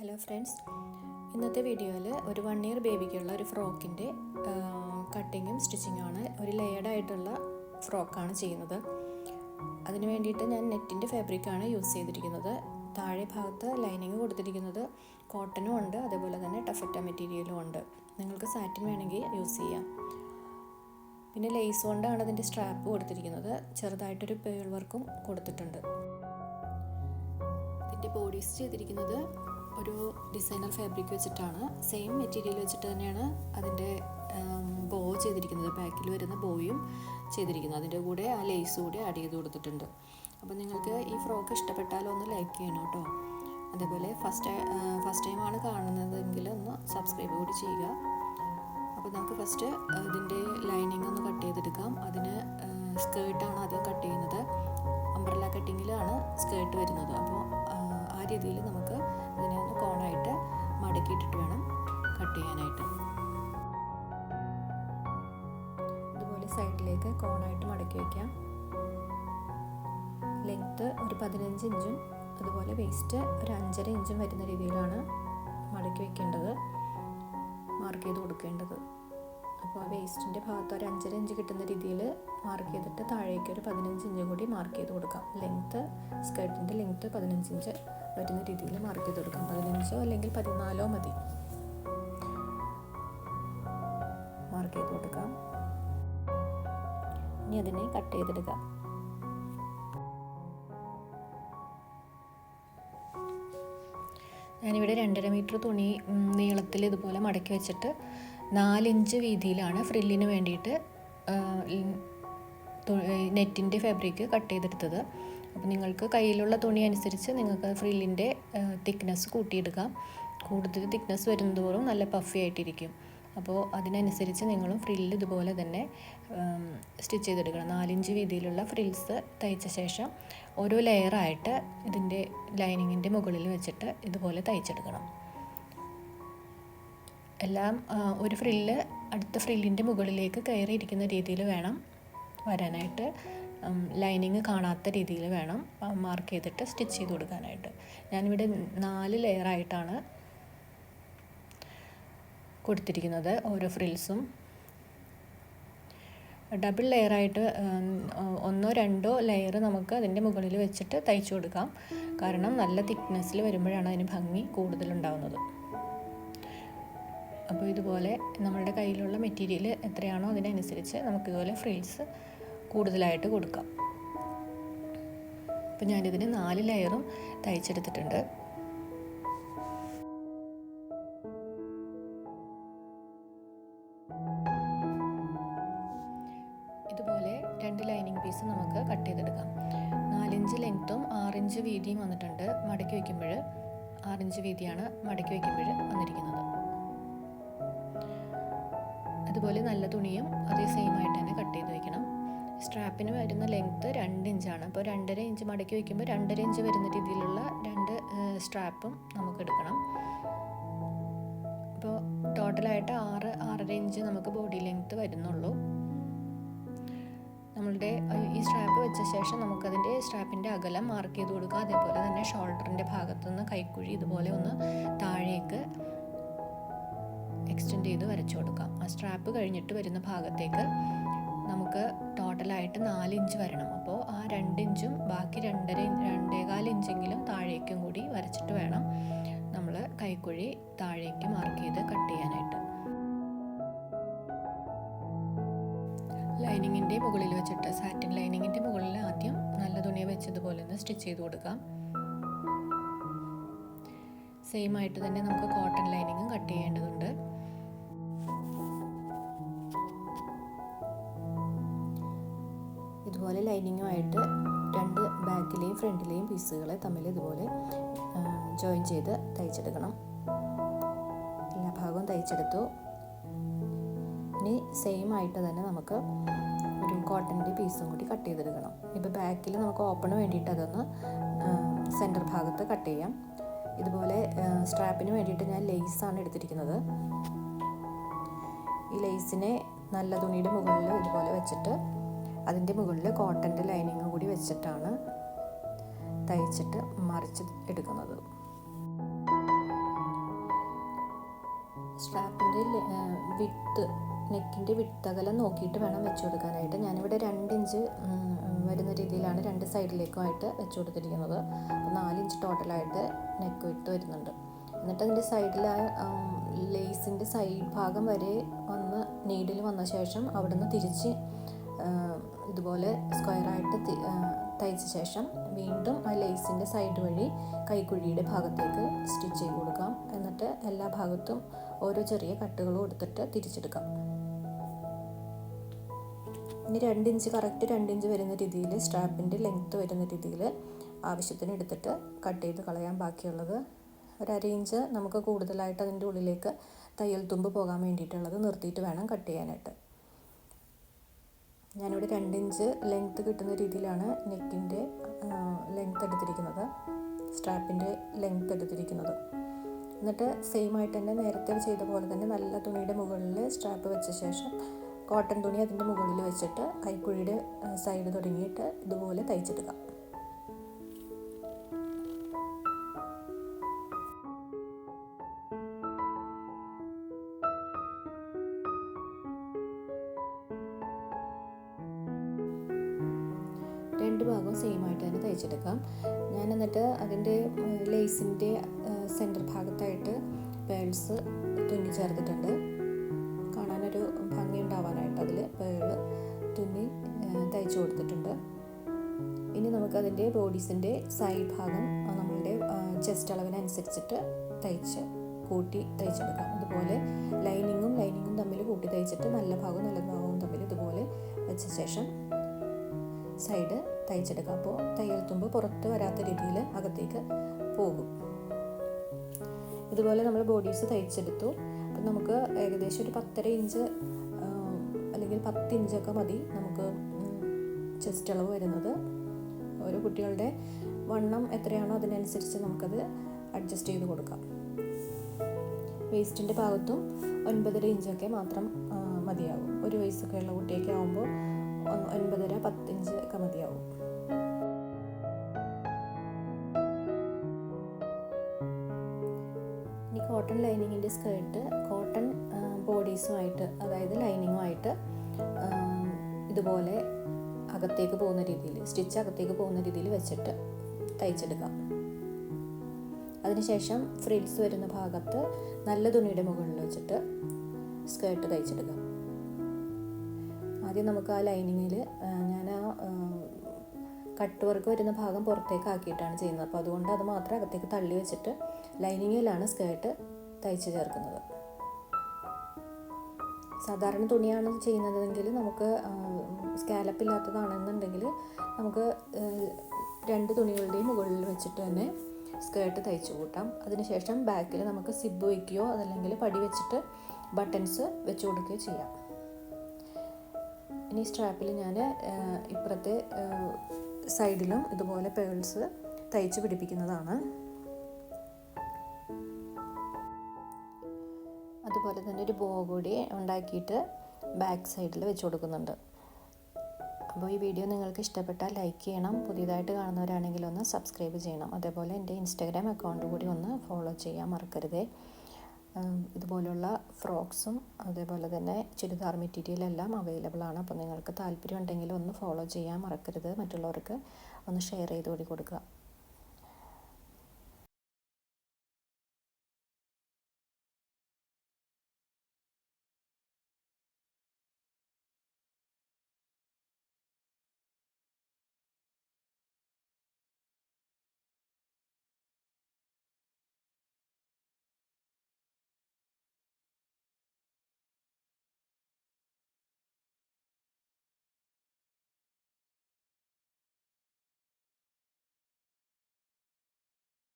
Hello friends, ഇന്നത്തെ വീഡിയോയിൽ ഒരു 1 ഇയർ ബേബിക്കുള്ള ഒരു ഫ്രോക്കിൻ്റെ കട്ടിങ്ങും സ്റ്റിച്ചിങ്ങുമാണ്. ഒരു ലെയർഡായിട്ടുള്ള ഫ്രോക്കാണ് ചെയ്യുന്നത്. അതിന് വേണ്ടിയിട്ട് ഞാൻ നെറ്റിൻ്റെ ഫാബ്രിക്കാണ് യൂസ് ചെയ്തിരിക്കുന്നത്. താഴെ ഭാഗത്ത് ലൈനിങ് കൊടുത്തിരിക്കുന്നത് കോട്ടനും ഉണ്ട്, അതേപോലെ തന്നെ ടഫറ്റ മെറ്റീരിയലും ഉണ്ട്. നിങ്ങൾക്ക് സാറ്റിൻ വേണമെങ്കിൽ യൂസ് ചെയ്യാം. പിന്നെ ലേസ് കൊണ്ടാണ് അതിൻ്റെ സ്ട്രാപ്പ് കൊടുത്തിരിക്കുന്നത്. ചെറുതായിട്ടൊരു പേൾ വർക്കും കൊടുത്തിട്ടുണ്ട്. ഇതിൻ്റെ ബോഡീസ് ചെയ്തിരിക്കുന്നത് ഒരു ഡിസൈനർ ഫാബ്രിക് വെച്ചിട്ടാണ്. സെയിം മെറ്റീരിയൽ വെച്ചിട്ട് തന്നെയാണ് അതിൻ്റെ ബോ ചെയ്തിരിക്കുന്നത്. ബാക്കിൽ വരുന്ന ബോയും ചെയ്തിരിക്കുന്നത്. അതിൻ്റെ കൂടെ ആ ലേസ് കൂടെ ആഡ് ചെയ്ത് കൊടുത്തിട്ടുണ്ട്. അപ്പോൾ നിങ്ങൾക്ക് ഈ ഫ്രോക്ക് ഇഷ്ടപ്പെട്ടാലോ ഒന്ന് ലൈക്ക് ചെയ്യണം കേട്ടോ. അതേപോലെ ഫസ്റ്റ് ടൈമാണ് കാണുന്നതെങ്കിൽ ഒന്ന് സബ്സ്ക്രൈബ് കൂടി ചെയ്യുക. അപ്പോൾ നമുക്ക് ഫസ്റ്റ് ഇതിൻ്റെ ലൈനിങ് ഒന്ന് കട്ട് ചെയ്തെടുക്കാം. അതിന് സ്കേർട്ടാണ് ആദ്യം കട്ട് ചെയ്യുന്നത്. അംബ്രല്ല കട്ടിങ്ങിലാണ് സ്കേർട്ട് വരുന്നത്. അപ്പോൾ ആ രീതിയിൽ നമുക്ക് അതിനെ ഒന്ന് കോണായിട്ട് മടക്കിയിട്ടിട്ട് വേണം കട്ട് ചെയ്യാനായിട്ട്. ഇതുപോലെ സൈഡിലേക്ക് കോണായിട്ട് മടക്കി വയ്ക്കാം. ലെങ്ത്ത് ഒരു 15 ഇഞ്ചും അതുപോലെ വേസ്റ്റ് ഒരു 5.5 ഇഞ്ചും വരുന്ന രീതിയിലാണ് മടക്കി വയ്ക്കേണ്ടത്, മാർക്ക് ചെയ്ത് കൊടുക്കേണ്ടത്. അപ്പോൾ ആ വേസ്റ്റിൻ്റെ ഭാഗത്ത് ഒരു 5.5 ഇഞ്ച് കിട്ടുന്ന രീതിയിൽ മാർക്ക് ചെയ്തിട്ട് താഴേക്ക് ഒരു 15 ഇഞ്ച് കൂടി മാർക്ക് ചെയ്ത് കൊടുക്കാം. സ്കേർട്ടിൻ്റെ ലെങ്ത്ത് 15 ഇഞ്ച് വരുന്ന രീതിയിൽ മാർക്ക് ചെയ്ത് കൊടുക്കാം. 15 അല്ലെങ്കിൽ 14 മതി മാർക്ക് ചെയ്ത് കൊടുക്കാം. ഇനി അതിനെ കട്ട് ചെയ്തെടുക്കാം. ഞാനിവിടെ 2.5 മീറ്റർ തുണി നീളത്തിൽ ഇതുപോലെ മടക്കി വെച്ചിട്ട് 4 ഇഞ്ച് വീതിയിലാണ് ഫ്രില്ലിന് വേണ്ടിയിട്ട് നെറ്റിൻ്റെ ഫാബ്രിക് കട്ട് ചെയ്തെടുത്തത്. അപ്പോൾ നിങ്ങൾക്ക് കയ്യിലുള്ള തുണി അനുസരിച്ച് നിങ്ങൾക്ക് ഫ്രില്ലിൻ്റെ തിക്നെസ് കൂട്ടിയെടുക്കാം. കൂടുതൽ തിക്നെസ് വരുന്നതോറും നല്ല പഫി ആയിട്ടിരിക്കും. അപ്പോൾ അതിനനുസരിച്ച് നിങ്ങളും ഫ്രില്ല് ഇതുപോലെ തന്നെ സ്റ്റിച്ച് ചെയ്തെടുക്കണം. 4 ഇഞ്ച് വീതിയിലുള്ള ഫ്രിൽസ് തയ്ച്ച ശേഷം ഓരോ ലെയറായിട്ട് ഇതിൻ്റെ ലൈനിങ്ങിൻ്റെ മുകളിൽ വെച്ചിട്ട് ഇതുപോലെ തയ്ച്ചെടുക്കണം. എല്ലാം ഒരു ഫ്രില്ല് അടുത്ത ഫ്രില്ലിൻ്റെ മുകളിലേക്ക് കയറിയിരിക്കുന്ന രീതിയിൽ വേണം വരാനായിട്ട്. ലൈനിങ് കാണാത്ത രീതിയിൽ വേണം മാർക്ക് ചെയ്തിട്ട് സ്റ്റിച്ച് ചെയ്ത് കൊടുക്കാനായിട്ട്. ഞാനിവിടെ 4 ലെയറായിട്ടാണ് കൊടുത്തിരിക്കുന്നത്. ഓരോ ഫ്രിൽസും ഡബിൾ ലെയറായിട്ട് 1-2 ലെയർ നമുക്ക് അതിൻ്റെ മുകളിൽ വെച്ചിട്ട് തയ്ച്ചു കൊടുക്കാം. കാരണം നല്ല തിക്നെസ്സിൽ വരുമ്പോഴാണ് അതിന് ഭംഗി കൂടുതലുണ്ടാവുന്നത്. അപ്പോൾ ഇതുപോലെ നമ്മളുടെ കയ്യിലുള്ള മെറ്റീരിയൽ എത്രയാണോ അതിനനുസരിച്ച് നമുക്കിതുപോലെ ഫ്രിൽസ് കൂടുതലായിട്ട് കൊടുക്കാം. അപ്പോൾ ഞാനിതിന് 4 ലെയറും തയ്ച്ചെടുത്തിട്ടുണ്ട്. ഇതുപോലെ 2 ലൈനിങ് പീസ് നമുക്ക് കട്ട് ചെയ്തെടുക്കാം. 4 ഇഞ്ച് ലെങ്ത്തും 6 ഇഞ്ച് വീതിയും വന്നിട്ടുണ്ട്. മടക്കി വയ്ക്കുമ്പോൾ 6 ഇഞ്ച് വീതിയാണ് മടക്കി വയ്ക്കുമ്പോൾ വന്നിരിക്കുന്നത്. അതുപോലെ നല്ല തുണിയും അതേ സെയിം ആയിട്ട് തന്നെ കട്ട് ചെയ്ത് വയ്ക്കണം. സ്ട്രാപ്പിന് വരുന്ന ലെങ്ത്ത് 2 ഇഞ്ചാണ്. അപ്പോൾ 2.5 ഇഞ്ച് മടക്കി വയ്ക്കുമ്പോൾ 2.5 ഇഞ്ച് വരുന്ന രീതിയിലുള്ള 2 സ്ട്രാപ്പും നമുക്ക് എടുക്കണം. അപ്പോൾ ടോട്ടലായിട്ട് 6.5 ഇഞ്ച് നമുക്ക് ബോഡി ലെങ്ത്ത് വരുന്നുള്ളൂ. നമ്മളുടെ ഈ സ്ട്രാപ്പ് വെച്ച ശേഷം നമുക്കതിൻ്റെ സ്ട്രാപ്പിൻ്റെ അകലം മാർക്ക് ചെയ്ത് കൊടുക്കുക. അതേപോലെ തന്നെ ഷോൾഡറിൻ്റെ ഭാഗത്തുനിന്ന് കൈക്കുഴി ഇതുപോലെ ഒന്ന് താഴേക്ക് എക്സ്റ്റെൻഡ് ചെയ്ത് വരച്ചു കൊടുക്കാം. ആ സ്ട്രാപ്പ് കഴിഞ്ഞിട്ട് വരുന്ന ഭാഗത്തേക്ക് നമുക്ക് ടോട്ടലായിട്ട് 4 ഇഞ്ച് വരണം. അപ്പോൾ ആ 2 ഇഞ്ചും ബാക്കി 2.25 ഇഞ്ചെങ്കിലും താഴേക്കും കൂടി വരച്ചിട്ട് വേണം നമ്മൾ കൈക്കുഴി താഴേക്ക് മാർക്ക് ചെയ്ത് കട്ട് ചെയ്യാനായിട്ട്. ലൈനിങ്ങിൻ്റെ മുകളിൽ വെച്ചിട്ട് സാറ്റിൻ ലൈനിങ്ങിൻ്റെ മുകളിൽ ആദ്യം നല്ല തുണി വെച്ചതുപോലെ ഒന്ന് സ്റ്റിച്ച് ചെയ്ത് കൊടുക്കാം. സെയിം ആയിട്ട് തന്നെ നമുക്ക് കോട്ടൺ ലൈനിങ്ങും കട്ട് ചെയ്യേണ്ടതുണ്ട്. ഇതുപോലെ ലൈനിങ്ങുമായിട്ട് 2 ബാക്കിലെയും ഫ്രണ്ടിലെയും പീസുകളെ തമ്മിൽ ഇതുപോലെ ജോയിൻ ചെയ്ത് തയ്ച്ചെടുക്കണം. എല്ലാ ഭാഗവും തയ്ച്ചെടുത്തു. ഇനി സെയിം ആയിട്ട് തന്നെ നമുക്ക് ഒരു കോട്ടൻ്റെ പീസും കൂടി കട്ട് ചെയ്തെടുക്കണം. ഇപ്പോൾ ബാക്കിൽ നമുക്ക് ഓപ്പണ് വേണ്ടിയിട്ട് അതൊന്ന് സെൻറ്റർ ഭാഗത്ത് കട്ട് ചെയ്യാം. ഇതുപോലെ സ്ട്രാപ്പിന് വേണ്ടിയിട്ട് ഞാൻ ലേസാണ് എടുത്തിരിക്കുന്നത്. ഈ ലേസിനെ നല്ല തുണിയുടെ മുകളിൽ ഇതുപോലെ വെച്ചിട്ട് അതിൻ്റെ മുകളിൽ കോട്ടൻ്റെ ലൈനിങ് കൂടി വെച്ചിട്ടാണ് തയ്ച്ചിട്ട് മറിച്ച് എടുക്കുന്നത്. ഇഞ്ച് വിട്ട് നെക്കിൻ്റെ വിട്ടകലം നോക്കിയിട്ട് വേണം വെച്ച് കൊടുക്കാനായിട്ട്. ഞാനിവിടെ 2 ഇഞ്ച് വരുന്ന രീതിയിലാണ് 2 സൈഡിലേക്കുമായിട്ട് വെച്ച് കൊടുത്തിരിക്കുന്നത്. അപ്പോൾ 4 ഇഞ്ച് ടോട്ടലായിട്ട് നെക്ക് വിട്ട് വരുന്നുണ്ട്. എന്നിട്ട് അതിൻ്റെ സൈഡിൽ ലേസിൻ്റെ സൈഡ് ഭാഗം വരെ ഒന്ന് നീഡിൽ വന്ന ശേഷം അവിടുന്ന് തിരിച്ച് ഇതുപോലെ സ്ക്വയറായിട്ട് തയ്ച്ച ശേഷം വീണ്ടും ആ ലേസിൻ്റെ സൈഡ് വഴി കൈക്കുഴിയുടെ ഭാഗത്തേക്ക് സ്റ്റിച്ച് ചെയ്ത് കൊടുക്കാം. എന്നിട്ട് എല്ലാ ഭാഗത്തും ഓരോ ചെറിയ കട്ടുകളും എടുത്തിട്ട് തിരിച്ചെടുക്കാം. ഇനി 2 ഇഞ്ച് കറക്റ്റ് 2 ഇഞ്ച് വരുന്ന രീതിയിൽ സ്ട്രാപ്പിൻ്റെ ലെങ്ത്ത് വരുന്ന രീതിയിൽ ആവശ്യത്തിന് എടുത്തിട്ട് കട്ട് ചെയ്ത് കളയാൻ. ബാക്കിയുള്ളത് ഒരു 1/2 ഇഞ്ച് നമുക്ക് കൂടുതലായിട്ട് അതിൻ്റെ ഉള്ളിലേക്ക് തയ്യൽ തുമ്പ് പോകാൻ വേണ്ടിയിട്ടുള്ളത് നിർത്തിയിട്ട് വേണം കട്ട് ചെയ്യാനായിട്ട്. ഞാനിവിടെ 2 ഇഞ്ച് ലെങ്ത്ത് കിട്ടുന്ന രീതിയിലാണ് നെക്കിൻ്റെ ലെങ്ത്ത് എടുത്തിരിക്കുന്നത്, സ്ട്രാപ്പിൻ്റെ ലെങ്ത്ത് എടുത്തിരിക്കുന്നത്. എന്നിട്ട് സെയിം ആയിട്ട് തന്നെ നേരത്തെ ചെയ്ത പോലെ തന്നെ നല്ല തുണിയുടെ മുകളിൽ സ്ട്രാപ്പ് വെച്ച ശേഷം കോട്ടൺ തുണി അതിൻ്റെ മുകളിൽ വെച്ചിട്ട് കൈക്കുഴിയുടെ സൈഡ് തുടങ്ങിയിട്ട് ഇതുപോലെ തയ്ച്ചെടുക്കാം. രണ്ട് ഭാഗവും സെയിം ആയിട്ട് തന്നെ തയ്ച്ചെടുക്കാം. ഞാൻ എന്നിട്ട് അതിൻ്റെ ലേസിൻ്റെ സെൻറ്റർ ഭാഗത്തായിട്ട് പേൾസ് തുന്നി ചേർത്തിട്ടുണ്ട്. കാണാനൊരു ഭംഗി ഉണ്ടാവാനായിട്ട് അതിൽ പേള് തുന്നി തയ്ച്ചു കൊടുത്തിട്ടുണ്ട്. ഇനി നമുക്കതിൻ്റെ ബോഡീസിൻ്റെ സൈഡ് ഭാഗം നമ്മളുടെ ചെസ്റ്റ് അളവിനനുസരിച്ചിട്ട് കൂട്ടി തയ്ച്ചെടുക്കാം. അതുപോലെ ലൈനിങ്ങും തമ്മിൽ കൂട്ടി തയ്ച്ചിട്ട് നല്ല ഭാഗവും തമ്മിൽ ഇതുപോലെ വെച്ച ശേഷം സൈഡ് തയ്ച്ചെടുക്കാം. അപ്പോൾ തയ്യൽ തുമ്പ് പുറത്ത് വരാത്ത രീതിയിൽ അകത്തേക്ക് പോകും. ഇതുപോലെ നമ്മൾ ബോഡീസ് തയ്ച്ചെടുത്തു. അപ്പം നമുക്ക് ഏകദേശം ഒരു 10.5 ഇഞ്ച് അല്ലെങ്കിൽ 10 ഇഞ്ചൊക്കെ മതി നമുക്ക് ചെസ്റ്റ് അളവ് വരുന്നത്. ഓരോ കുട്ടികളുടെ വണ്ണം എത്രയാണോ അതിനനുസരിച്ച് നമുക്കത് അഡ്ജസ്റ്റ് ചെയ്ത് കൊടുക്കാം. വേസ്റ്റിൻ്റെ ഭാഗത്തും 9.5 ഇഞ്ചൊക്കെ മാത്രം മതിയാവും. 1 വയസ്സൊക്കെ ഉള്ള കുട്ടിയൊക്കെ ആകുമ്പോൾ 9.5-10 ഇഞ്ച് ഒക്കെ മതിയാവും. ഇനി കോട്ടൺ ലൈനിങ്ങിൻ്റെ സ്കേർട്ട് കോട്ടൺ ബോഡീസുമായിട്ട്, അതായത് ലൈനിങ്ങുമായിട്ട് ഇതുപോലെ അകത്തേക്ക് പോകുന്ന രീതിയിൽ, സ്റ്റിച്ച് അകത്തേക്ക് പോകുന്ന രീതിയിൽ വെച്ചിട്ട് തയ്ച്ചെടുക്കാം. അതിനുശേഷം ഫ്രിൽസ് വരുന്ന ഭാഗത്ത് നല്ല തുണിയുടെ മുകളിൽ വെച്ചിട്ട് സ്കേർട്ട് തയ്ച്ചെടുക്കാം. ആദ്യം നമുക്ക് ആ ലൈനിങ്ങിൽ ഞാൻ കട്ട് വർക്ക് വരുന്ന ഭാഗം പുറത്തേക്ക് ആക്കിയിട്ടാണ് ചെയ്യുന്നത്. അപ്പോൾ അതുകൊണ്ട് അത് മാത്രം അകത്തേക്ക് തള്ളി വെച്ചിട്ട് ലൈനിങ്ങിലാണ് സ്കേർട്ട് തയ്ച്ച് ചേർക്കുന്നത്. സാധാരണ തുണിയാണ് ചെയ്യുന്നതെങ്കിൽ നമുക്ക് സ്കാലപ്പ് ഇല്ലാത്തതാണെന്നുണ്ടെങ്കിൽ നമുക്ക് 2 തുണികളുടെയും മുകളിൽ വെച്ചിട്ട് തന്നെ സ്കേർട്ട് തയ്ച്ചു കൂട്ടാം. അതിനുശേഷം ബാക്കിൽ നമുക്ക് സിബ് വയ്ക്കുകയോ അതല്ലെങ്കിൽ പടി വെച്ചിട്ട് ബട്ടൺസ് വെച്ച് കൊടുക്കുകയോ ചെയ്യാം. ഇനി സ്ട്രാപ്പിൽ ഞാൻ ഇപ്പുറത്തെ സൈഡിലും ഇതുപോലെ പേൾസ് തയ്ച്ച് പിടിപ്പിക്കുന്നതാണ്. അതുപോലെ തന്നെ ഒരു ബോ കൂടി ഉണ്ടാക്കിയിട്ട് ബാക്ക് സൈഡിൽ വെച്ച് കൊടുക്കുന്നുണ്ട്. അപ്പോൾ ഈ വീഡിയോ നിങ്ങൾക്ക് ഇഷ്ടപ്പെട്ടാൽ ലൈക്ക് ചെയ്യണം. പുതിയതായിട്ട് കാണുന്നവരാണെങ്കിൽ ഒന്ന് സബ്സ്ക്രൈബ് ചെയ്യണം. അതേപോലെ എൻ്റെ ഇൻസ്റ്റാഗ്രാം അക്കൗണ്ട് കൂടി ഒന്ന് ഫോളോ ചെയ്യാൻ മറക്കരുതേ. ഇതുപോലുള്ള ഫ്രോക്സും അതേപോലെ തന്നെ ചുരിദാർ മെറ്റീരിയൽ എല്ലാം അവൈലബിൾ ആണ്. അപ്പോൾ നിങ്ങൾക്ക് താല്പര്യം ഉണ്ടെങ്കിൽ ഒന്ന് ഫോളോ ചെയ്യാൻ മറക്കരുത്. മറ്റുള്ളവർക്ക് ഒന്ന് ഷെയർ ചെയ്ത് കൂടി കൊടുക്കുക.